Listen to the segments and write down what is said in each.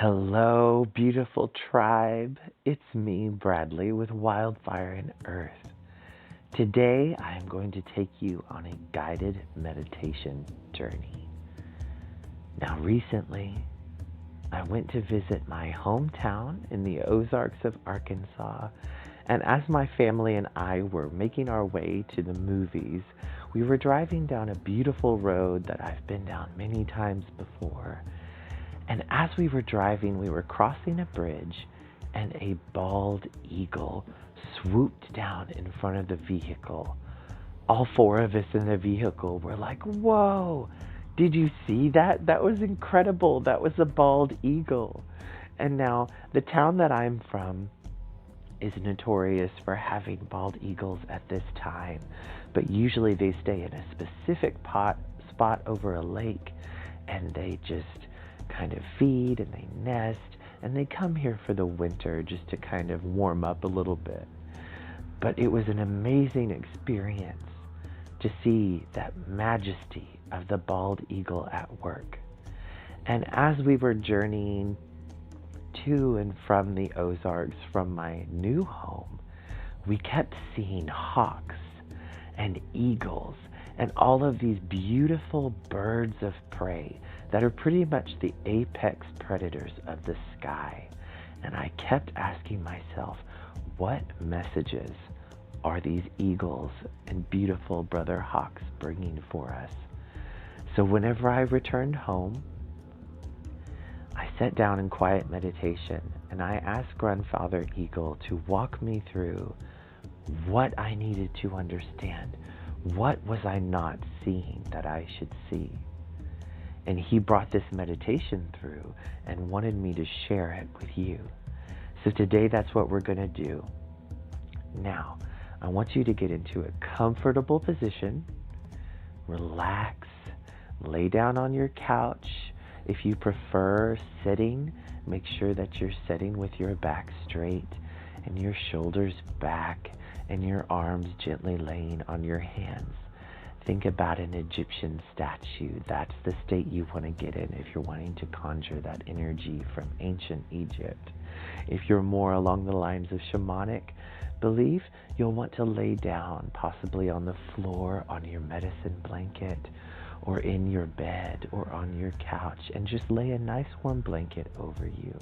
Hello, beautiful tribe. It's me, Bradley, with Wildfire Earth. Today, I am going to take you on a guided meditation journey. Now, recently, I went to visit my hometown in the Ozarks of Arkansas, and as my family and I were making our way to the movies, we were driving down a beautiful road that I've been down many times before. And as we were driving, we were crossing a bridge, and a bald eagle swooped down in front of the vehicle. All four of us in the vehicle were like, "Whoa, did you see that? That was incredible. That was a bald eagle." And now, the town that I'm from is notorious for having bald eagles at this time, but usually they stay in a specific spot over a lake, and they just kind of feed and they nest, and they come here for the winter just to kind of warm up a little bit. But it was an amazing experience to see that majesty of the bald eagle at work. And as we were journeying to and from the Ozarks from my new home, we kept seeing hawks and eagles and all of these beautiful birds of prey that are pretty much the apex predators of the sky. And I kept asking myself, what messages are these eagles and beautiful brother hawks bringing for us? So whenever I returned home, I sat down in quiet meditation, and I asked Grandfather Eagle to walk me through what I needed to understand. What was I not seeing that I should see? And he brought this meditation through and wanted me to share it with you. So today, that's what we're going to do. Now, I want you to get into a comfortable position, relax, lay down on your couch. If you prefer sitting, make sure that you're sitting with your back straight and your shoulders back and your arms gently laying on your hands. Think about an Egyptian statue. That's the state you want to get in if you're wanting to conjure that energy from ancient Egypt. If you're more along the lines of shamanic belief, you'll want to lay down, possibly on the floor, on your medicine blanket, or in your bed, or on your couch, and just lay a nice warm blanket over you.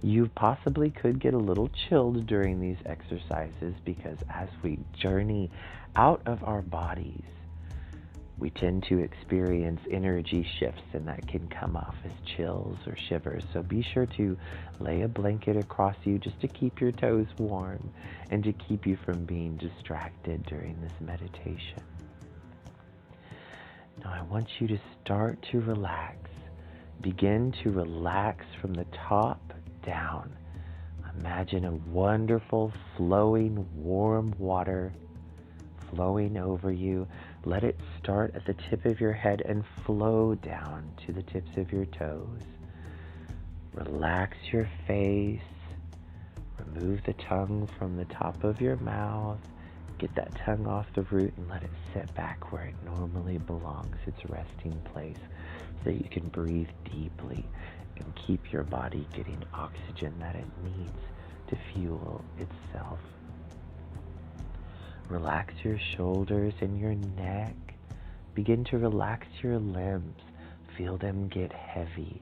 You possibly could get a little chilled during these exercises because as we journey out of our bodies, we tend to experience energy shifts, and that can come off as chills or shivers. So be sure to lay a blanket across you just to keep your toes warm and to keep you from being distracted during this meditation. Now I want you to start to relax. Begin to relax from the top down. Imagine a wonderful, flowing, warm water flowing over you. Let it start at the tip of your head and flow down to the tips of your toes. Relax your face. Remove the tongue from the top of your mouth. Get that tongue off the root and let it sit back where it normally belongs, its resting place, so that you can breathe deeply and keep your body getting oxygen that it needs to fuel itself. Relax your shoulders and your neck. Begin to relax your limbs. Feel them get heavy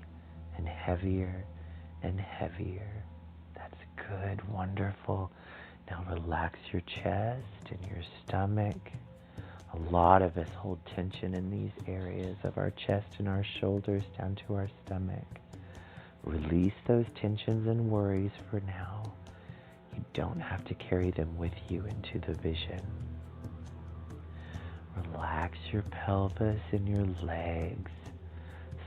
and heavier and heavier. That's good, wonderful. Now relax your chest and your stomach. A lot of us hold tension in these areas of our chest and our shoulders down to our stomach. Release those tensions and worries for now. You don't have to carry them with you into the vision. Relax your pelvis and your legs.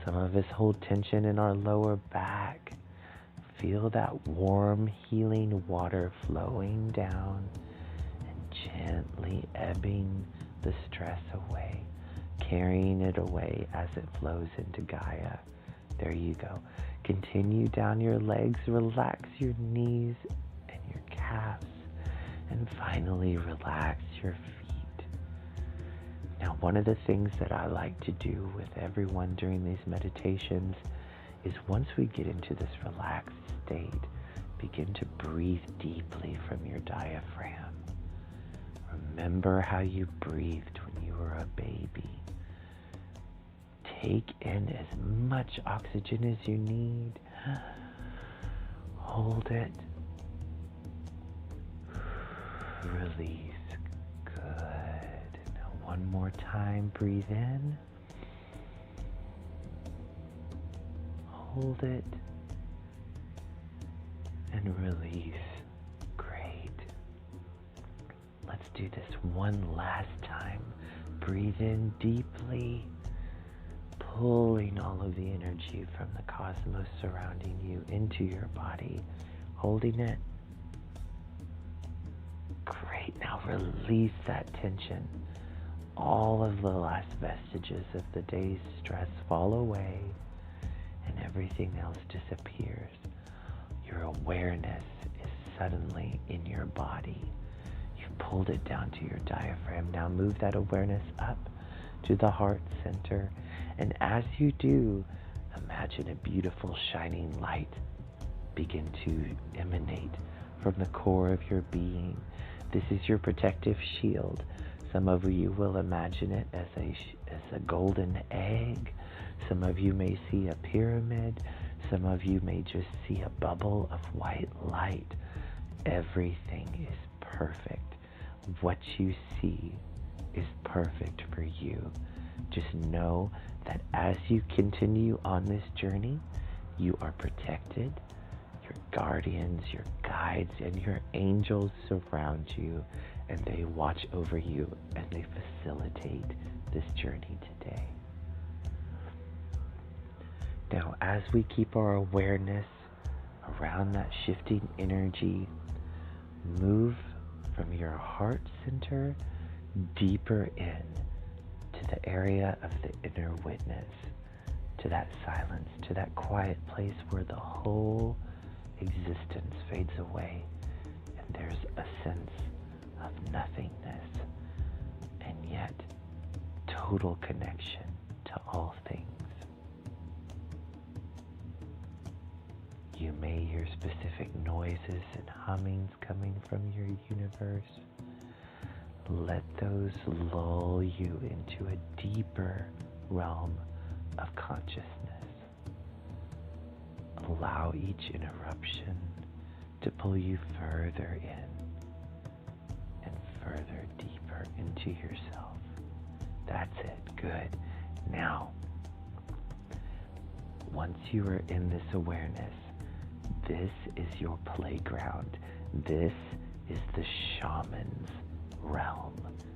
Some of us hold tension in our lower back. Feel that warm, healing water flowing down and gently ebbing the stress away, carrying it away as it flows into Gaia. There you go. Continue down your legs. Relax your knees and your calves. And finally, relax your feet. Now, one of the things that I like to do with everyone during these meditations is once we get into this relaxed state, begin to breathe deeply from your diaphragm. Remember how you breathed when you were a baby. Take in as much oxygen as you need. Hold it. Release. Good. Now one more time, breathe in. Hold it. And release. Great. Let's do this one last time. Breathe in deeply, pulling all of the energy from the cosmos surrounding you into your body, holding it. Great. Now release that tension. All of the last vestiges of the day's stress fall away, and everything else disappears. Your awareness is suddenly in your body. You've pulled it down to your diaphragm. Now move that awareness up to the heart center. And as you do, imagine a beautiful shining light begin to emanate from the core of your being. This is your protective shield. Some of you will imagine it as a golden egg. Some of you may see a pyramid. Some of you may just see a bubble of white light. Everything is perfect. What you see is perfect for you. Just know that as you continue on this journey, you are protected. Your guardians, your guides, and your angels surround you, and they watch over you, and they facilitate this journey today. Now, as we keep our awareness around that shifting energy, move from your heart center deeper in to the area of the inner witness, to that silence, to that quiet place where the whole existence fades away and there's a sense of nothingness and yet total connection to all things. You may hear specific noises and hummings coming from your universe. Let those lull you into a deeper realm of consciousness. Allow each interruption to pull you further in and further deeper into yourself. That's it. Good. Now, once you are in this awareness, this is your playground. This is the shaman's realm,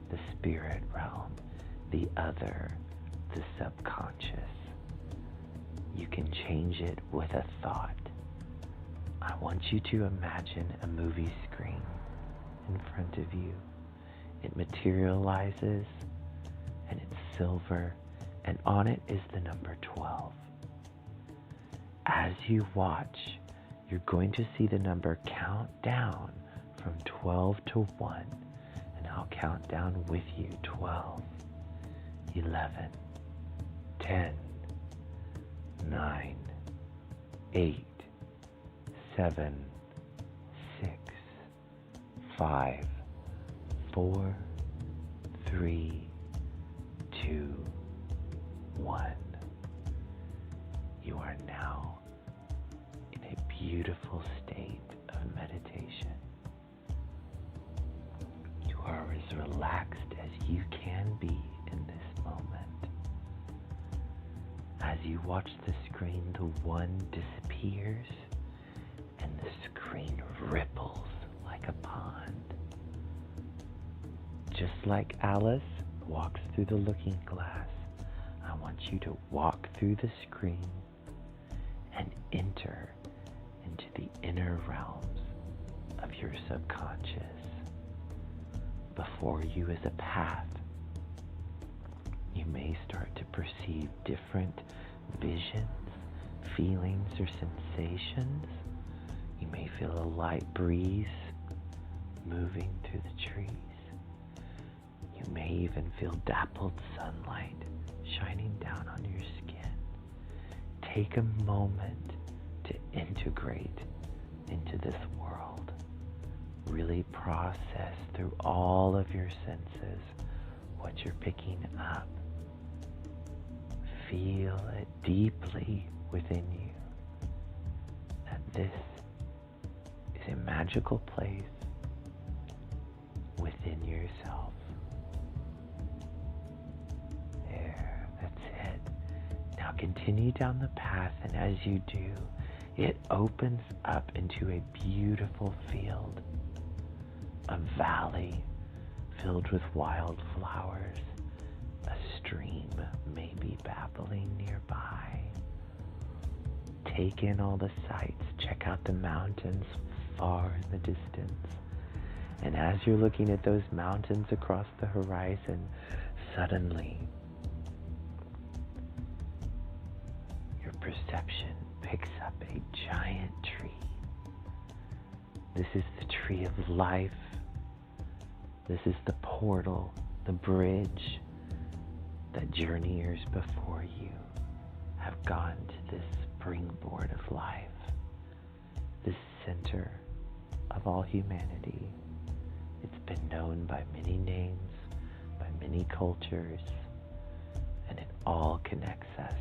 the spirit realm, the other, the subconscious. You can change it with a thought. I want you to imagine a movie screen in front of you. It materializes and it's silver, and on it is the number 12. As you watch, you're going to see the number count down from 12 to 1, and I'll count down with you. 12, 11, 10, 9, 8, 7, 6, 5, 4, 3, 2, 1. You are now in a beautiful state of meditation. You are as relaxed as you can be in this moment. As you watch the screen, the 1 disappears and the screen ripples like a pond. Just like Alice walks through the looking glass, I want you to walk through the screen and enter into the inner realms of your subconscious. Before you is a path. You may start to perceive different visions, feelings, or sensations. You may feel a light breeze moving through the trees. You may even feel dappled sunlight shining down on your skin. take a moment to integrate into this world. Really process through all of your senses what you're picking up. Feel it deeply within you that this is a magical place within yourself. There, that's it. Now continue down the path, and as you do, it opens up into a beautiful field, a valley filled with wildflowers, a stream maybe babbling nearby. Take in all the sights, check out the mountains far in the distance. And as you're looking at those mountains across the horizon, suddenly your perception picks up a giant tree. This is the tree of life. This is the portal, the bridge that journeyers before you have gone to this springboard of life, this center of all humanity. It's been known by many names, by many cultures, and it all connects us.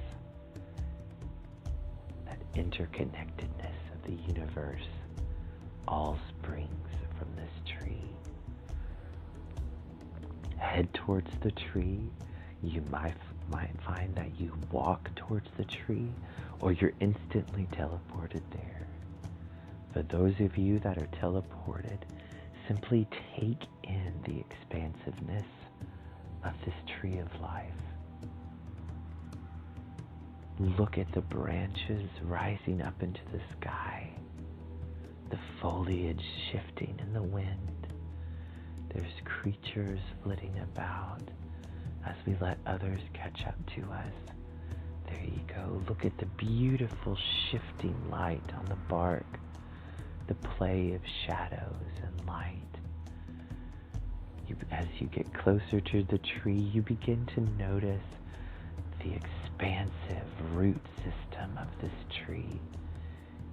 That interconnectedness of the universe all springs from this tree. Head towards the tree. You might find that you walk towards the tree, or you're instantly teleported there. For those of you that are teleported, simply take in the expansiveness of this tree of life. Look at the branches rising up into the sky, the foliage shifting in the wind. There's creatures flitting about as we let others catch up to us. There you go. Look at the beautiful shifting light on the bark, the play of shadows and light. As you get closer to the tree, you begin to notice the expansive root system of this tree.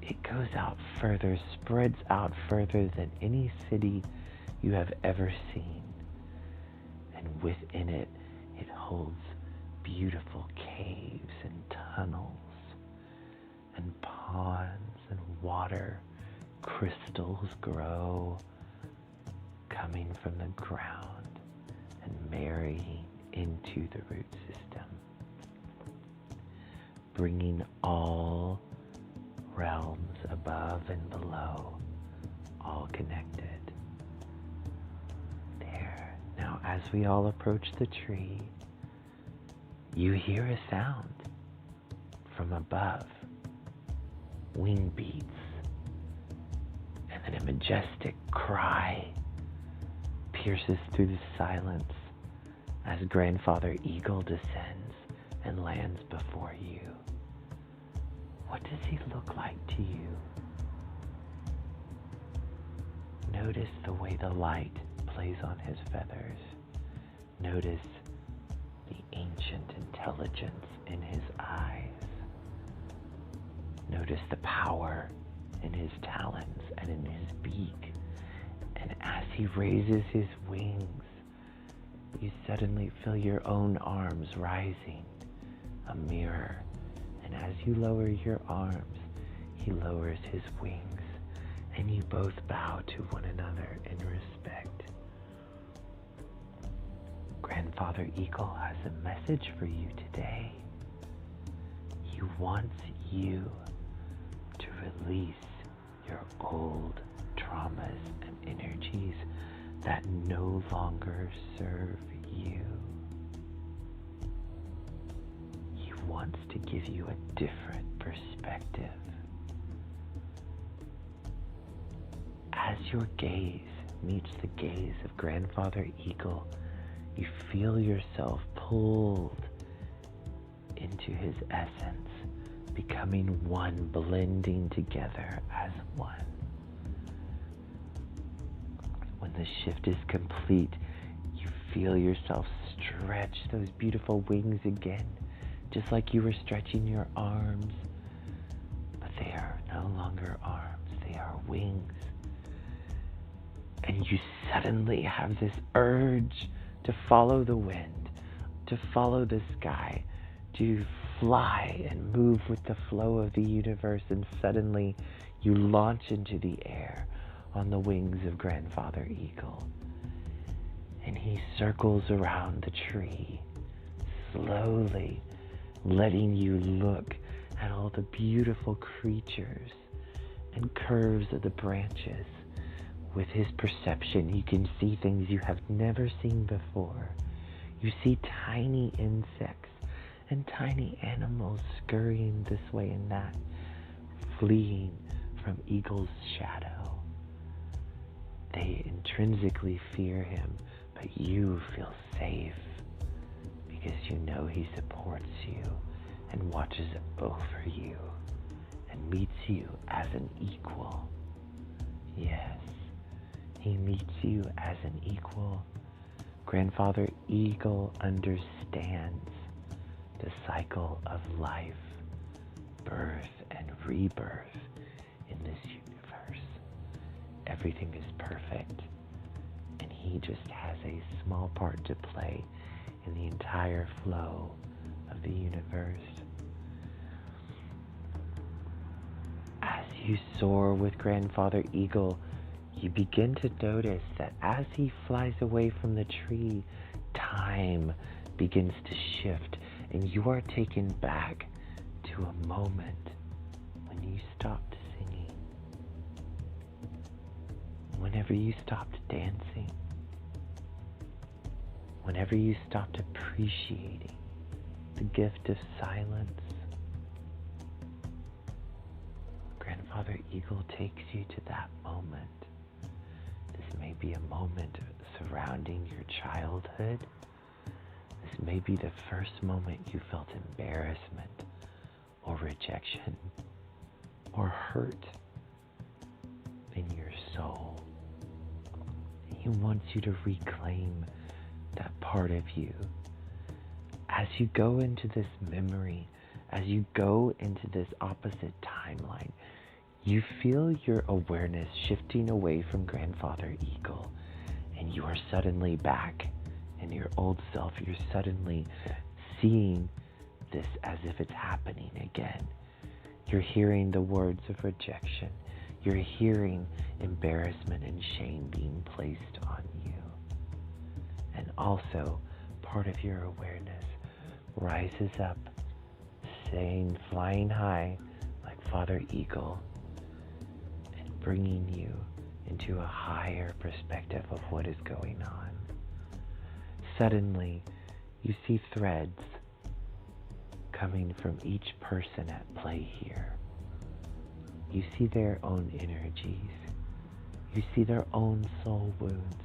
It goes out further, spreads out further than any city you have ever seen. And within it, it holds beautiful caves and tunnels and ponds and water. Crystals grow, coming from the ground and marrying into the root system, bringing all realms above and below, all connected. There. Now, as we all approach the tree, you hear a sound from above, wing beats, and then a majestic cry pierces through the silence as Grandfather Eagle descends and lands before you. What does he look like to you? Notice the way the light plays on his feathers. Notice the ancient intelligence in his eyes. Notice the power in his talons and in his beak. And as he raises his wings, you suddenly feel your own arms rising, a mirror. And as you lower your arms, he lowers his wings, and you both bow to one another in respect. Grandfather Eagle has a message for you today. He wants you to release your old traumas and energies that no longer serve you. He wants to give you a different perspective. As your gaze meets the gaze of Grandfather Eagle, you feel yourself pulled into his essence, becoming one, blending together as one. When the shift is complete, you feel yourself stretch those beautiful wings again just like you were stretching your arms, but they are no longer arms, they are wings. And you suddenly have this urge to follow the wind, to follow the sky, to fly and move with the flow of the universe, and suddenly you launch into the air on the wings of Grandfather Eagle. And he circles around the tree, slowly letting you look at all the beautiful creatures and curves of the branches. With his perception, you can see things you have never seen before. You see tiny insects and tiny animals scurrying this way and that, fleeing from Eagle's shadow. They intrinsically fear him, but you feel safe because you know he supports you and watches over you and meets you as an equal. Yes, he meets you as an equal. Grandfather Eagle understands the cycle of life, birth and rebirth in this universe. Everything is perfect, and he just has a small part to play in the entire flow of the universe. As you soar with Grandfather Eagle, you begin to notice that as he flies away from the tree, time begins to shift, and you are taken back to a moment when you stopped singing, whenever you stopped dancing, whenever you stopped appreciating the gift of silence. Grandfather Eagle takes you to that moment. This may be a moment surrounding your childhood. This may be the first moment you felt embarrassment or rejection or hurt in your soul. He wants you to reclaim that part of you. As you go into this memory, as you go into this opposite timeline, you feel your awareness shifting away from Grandfather Eagle, and you are suddenly back in your old self. You're suddenly seeing this as if it's happening again. You're hearing the words of rejection. You're hearing embarrassment and shame being placed on you. And also, part of your awareness rises up, saying, flying high like Father Eagle, and bringing you into a higher perspective of what is going on. Suddenly, you see threads coming from each person at play here. You see their own energies. You see their own soul wounds.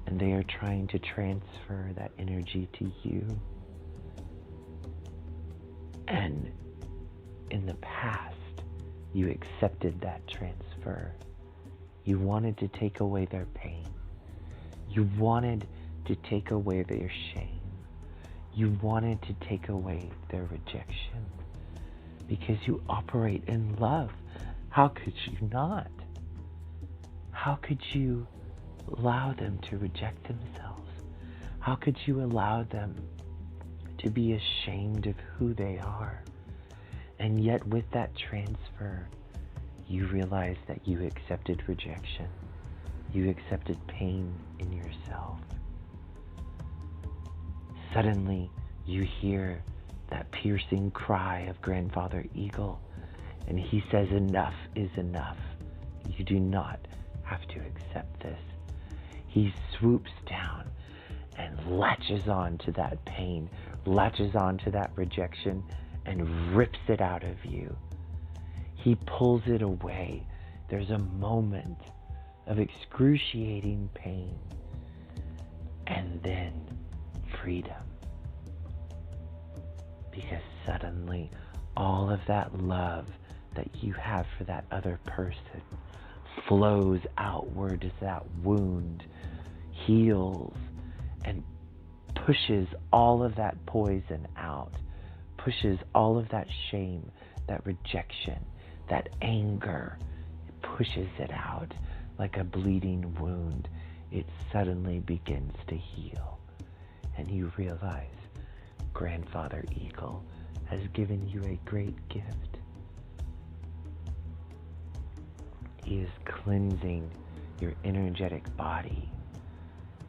And they are trying to transfer that energy to you. And in the past, you accepted that transfer. You wanted to take away their pain. You wanted to take away their shame. You wanted to take away their rejection. Because you operate in love. How could you not? How could you allow them to reject themselves? How could you allow them to be ashamed of who they are? And yet with that transfer, you realize that you accepted rejection. You accepted pain in yourself. Suddenly, you hear that piercing cry of Grandfather Eagle, and he says, enough is enough. You do not have to accept this. He swoops down and latches on to that pain, latches on to that rejection, and rips it out of you. He pulls it away. There's a moment of excruciating pain, and then freedom. Because suddenly, all of that love that you have for that other person flows outward as that wound heals and pushes all of that poison out pushes all of that shame, that rejection, that anger. It pushes it out like a bleeding wound. It suddenly begins to heal. And you realize Grandfather Eagle has given you a great gift. He is cleansing your energetic body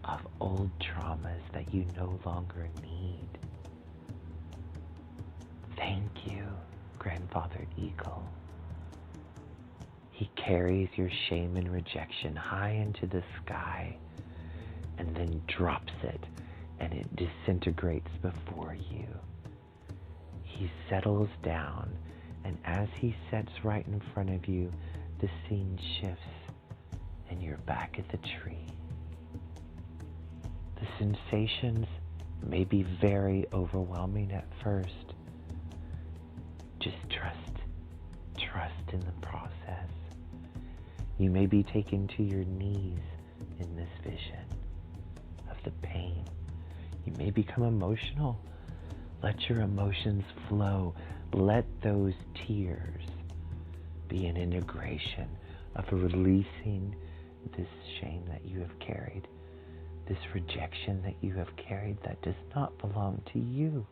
of old traumas that you no longer need. Thank you, Grandfather Eagle. He carries your shame and rejection high into the sky and then drops it, and it disintegrates before you. He settles down, and as he sets right in front of you, the scene shifts, and you're back at the tree. The sensations may be very overwhelming at first. Just trust in the process. You may be taken to your knees in this vision of the pain. You may become emotional. Let your emotions flow. Let those tears be an integration of releasing this shame that you have carried, this rejection that you have carried that does not belong to you.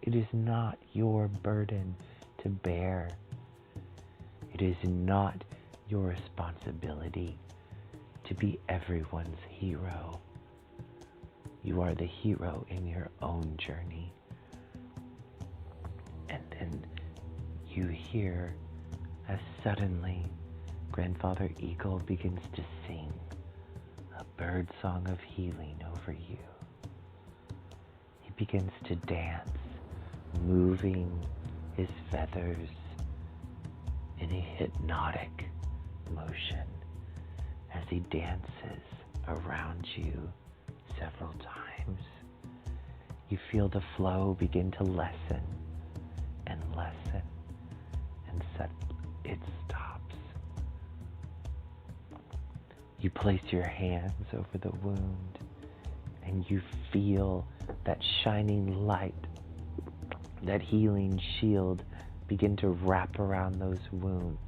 It is not your burden to bear. It is not your responsibility to be everyone's hero. You are the hero in your own journey. And then you hear as suddenly Grandfather Eagle begins to sing a bird song of healing over you. He begins to dance, moving his feathers in a hypnotic motion as he dances around you several times. You feel the flow begin to lessen and lessen, and it stops. You place your hands over the wound, and you feel that shining light, that healing shield begin to wrap around those wounds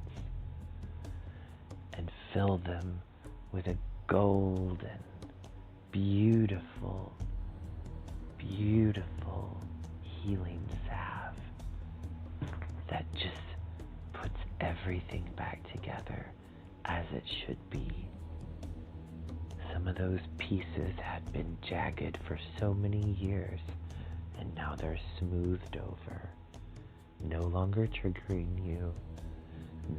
and fill them with a golden, beautiful, beautiful healing salve that just puts everything back together as it should be. Some of those pieces had been jagged for so many years, and now they're smoothed over, no longer triggering you,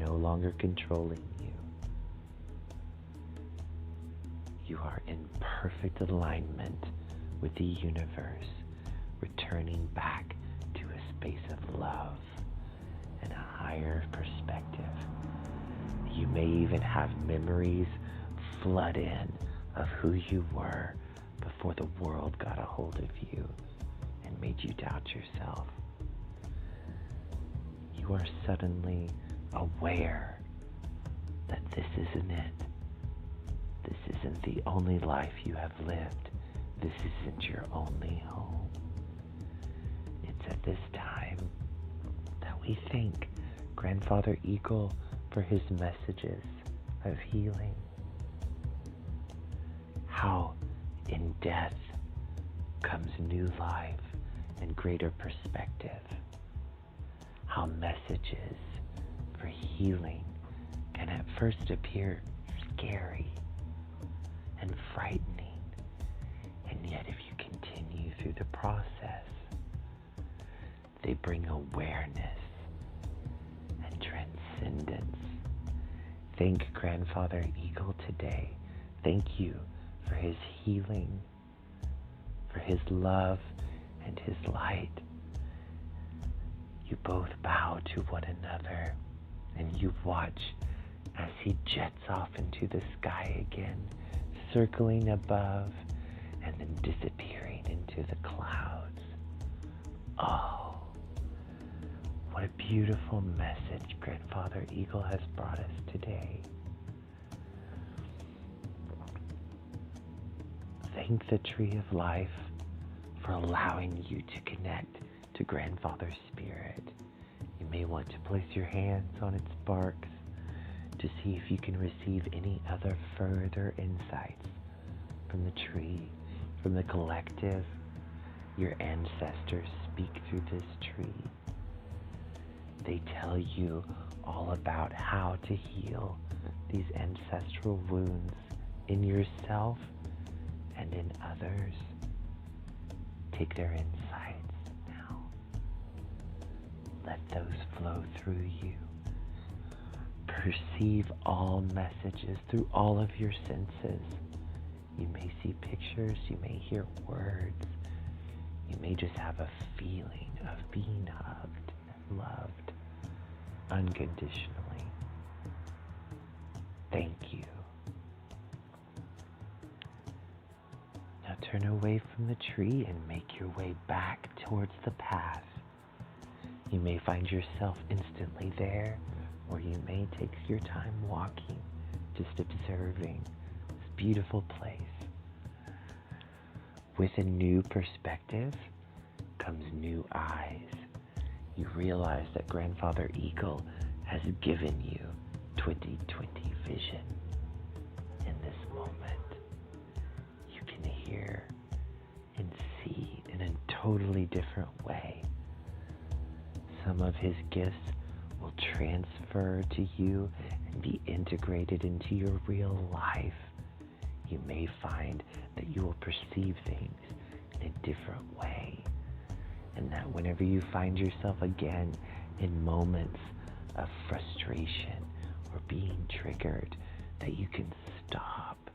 no longer controlling you. You are in perfect alignment with the universe, returning back to a space of love and a higher perspective. You may even have memories flood in of who you were before the world got a hold of you and made you doubt yourself. You are suddenly aware that this isn't it. This isn't the only life you have lived. This isn't your only home. It's at this time that we thank Grandfather Eagle for his messages of healing. How in death comes new life and greater perspective. How messages for healing can at first appear scary and frightening, and yet if you continue through the process, they bring awareness and transcendence. Thank Grandfather Eagle today. Thank you for his healing, for his love and his light. You both bow to one another, and you watch as he jets off into the sky again, circling above and then disappearing into the clouds. Oh, what a beautiful message Grandfather Eagle has brought us today. Thank the Tree of Life for allowing you to connect to Grandfather Spirit. You may want to place your hands on its barks to see if you can receive any other further insights from the tree, from the collective. Your ancestors speak through this tree. They tell you all about how to heal these ancestral wounds in yourself and in others. Take their insights now. Let those flow through you. Perceive all messages through all of your senses. You may see pictures, you may hear words, you may just have a feeling of being hugged and loved unconditionally. Thank you. Now turn away from the tree and make your way back towards the path. You may find yourself instantly there, or you may take your time walking, just observing this beautiful place. With a new perspective comes new eyes. You realize that Grandfather Eagle has given you 2020 vision. In this moment, you can hear and see in a totally different way. Some of his gifts will transfer to you and be integrated into your real life. You may find that you will perceive things in a different way, and that whenever you find yourself again in moments of frustration or being triggered, that you can stop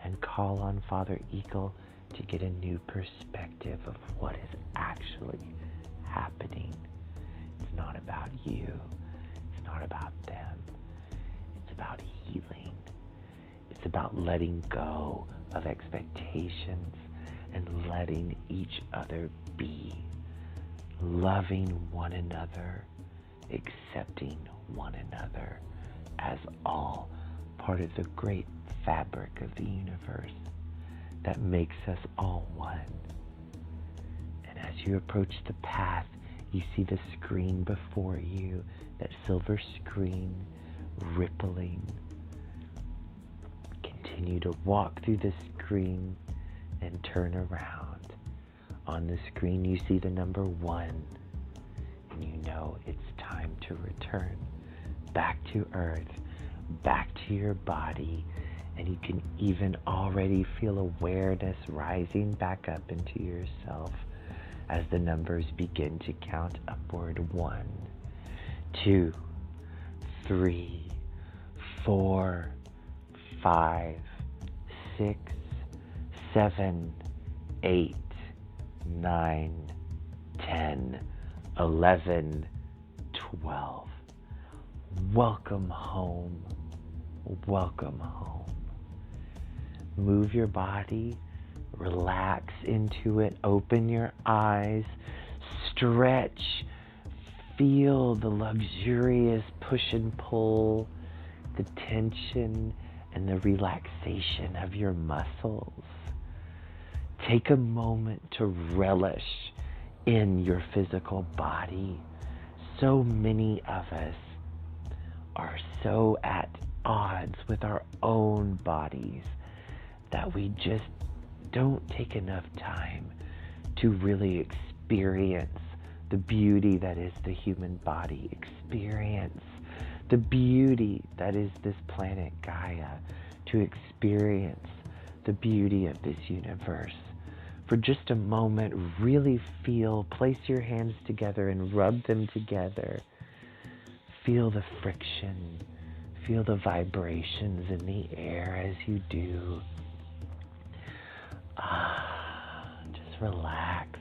and call on Father Eagle to get a new perspective of what is actually happening. It's not about you. It's not about them. It's about healing. It's about letting go of expectations and letting each other be. Loving one another, accepting one another as all part of the great fabric of the universe that makes us all one. And as you approach the path, you see the screen before you, that silver screen rippling. Continue to walk through the screen and turn around. On the screen you see the number 1, and you know it's time to return back to Earth, back to your body, and you can even already feel awareness rising back up into yourself as the numbers begin to count upward. 1, 2, 3, 4, 5, 6, 7, 8, 9, 10, 11, 12. Welcome home. Welcome home. Move your body, relax into it, open your eyes, stretch, feel the luxurious push and pull, the tension and the relaxation of your muscles. Take a moment to relish in your physical body. So many of us are so at odds with our own bodies that we just don't take enough time to really experience the beauty that is the human body, experience the beauty that is this planet Gaia, to experience the beauty of this universe. For just a moment, really feel, place your hands together and rub them together. Feel the friction, feel the vibrations in the air as you do. Just relax.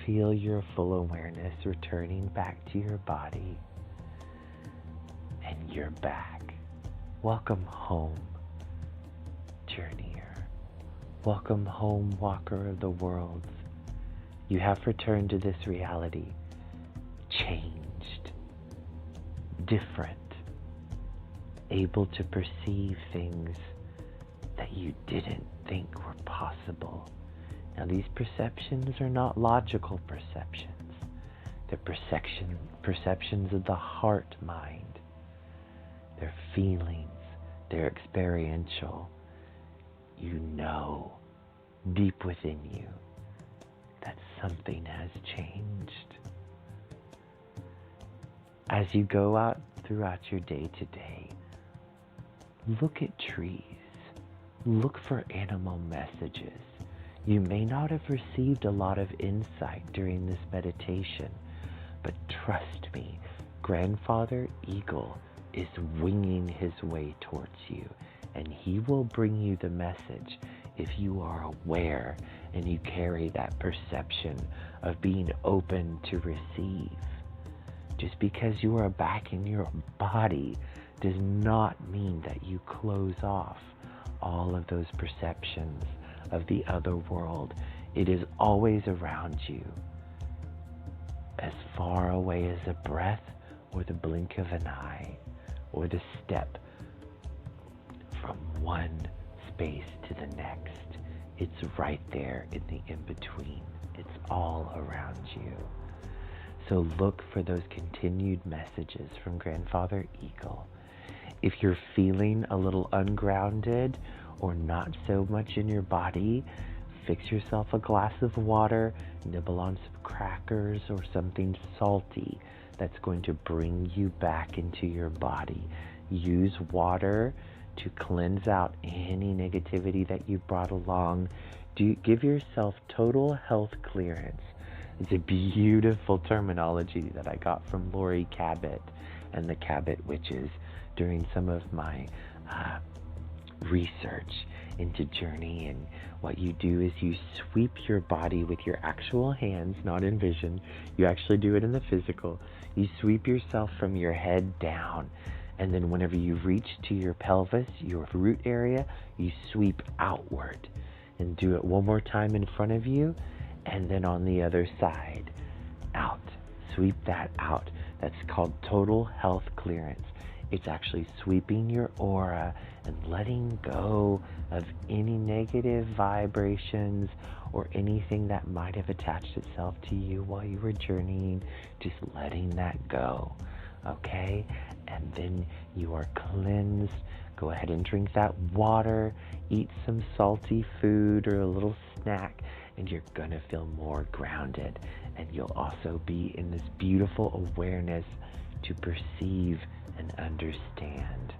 Feel your full awareness returning back to your body. And you're back. Welcome home, journeyer. Welcome home, walker of the worlds. You have returned to this reality, changed, different, able to perceive things that you didn't think were possible. Now, these perceptions are not logical perceptions. their perceptions of the heart mind, their feelings, their experiential. You know deep within you that something has changed. As you go out throughout your day today, look at trees. Look for animal messages. You may not have received a lot of insight during this meditation, but trust me, Grandfather Eagle is winging his way towards you, and he will bring you the message if you are aware and you carry that perception of being open to receive. Just because you are back in your body does not mean that you close off all of those perceptions of the other world. It is always around you, as far away as a breath or the blink of an eye or the step from one space to the next. It's right there in the in-between. It's all around you. So look for those continued messages from Grandfather Eagle. If you're feeling a little ungrounded or not so much in your body, fix yourself a glass of water, nibble on some crackers or something salty that's going to bring you back into your body. Use water to cleanse out any negativity that you've brought along. Give yourself total health clearance. It's a beautiful terminology that I got from Lori Cabot and the Cabot Witches during some of my research into Journey. And what you do is you sweep your body with your actual hands, not in vision. You actually do it in the physical. You sweep yourself from your head down, and then whenever you reach to your pelvis, your root area, you sweep outward. And do it one more time in front of you, and then on the other side, out. Sweep that out. That's called total health clearance. It's actually sweeping your aura and letting go of any negative vibrations or anything that might have attached itself to you while you were journeying. Just letting that go, okay? And then you are cleansed. Go ahead and drink that water, eat some salty food or a little snack, and you're gonna feel more grounded. And you'll also be in this beautiful awareness to perceive and understand.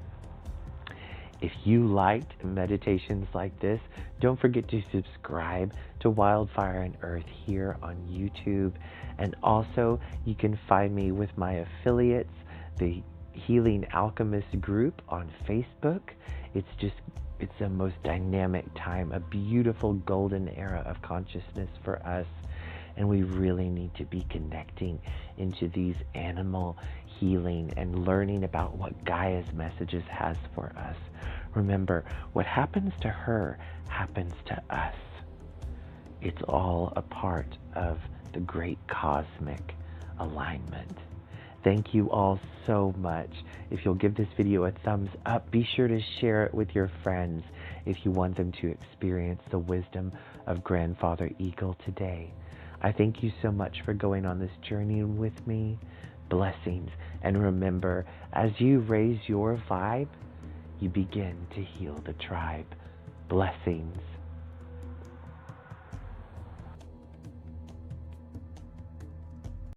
If you liked meditations like this, don't forget to subscribe to Wildfire Earth here on YouTube. And also, you can find me with my affiliates, the Healing Alchemist group on Facebook. It's the most dynamic time, a beautiful golden era of consciousness for us. And we really need to be connecting into these animal healing and learning about what Gaia's messages has for us. Remember, what happens to her happens to us. It's all a part of the great cosmic alignment. Thank you all so much. If you'll give this video a thumbs up, be sure to share it with your friends if you want them to experience the wisdom of Grandfather Eagle today. I thank you so much for going on this journey with me. Blessings. And remember, as you raise your vibe, you begin to heal the tribe. Blessings.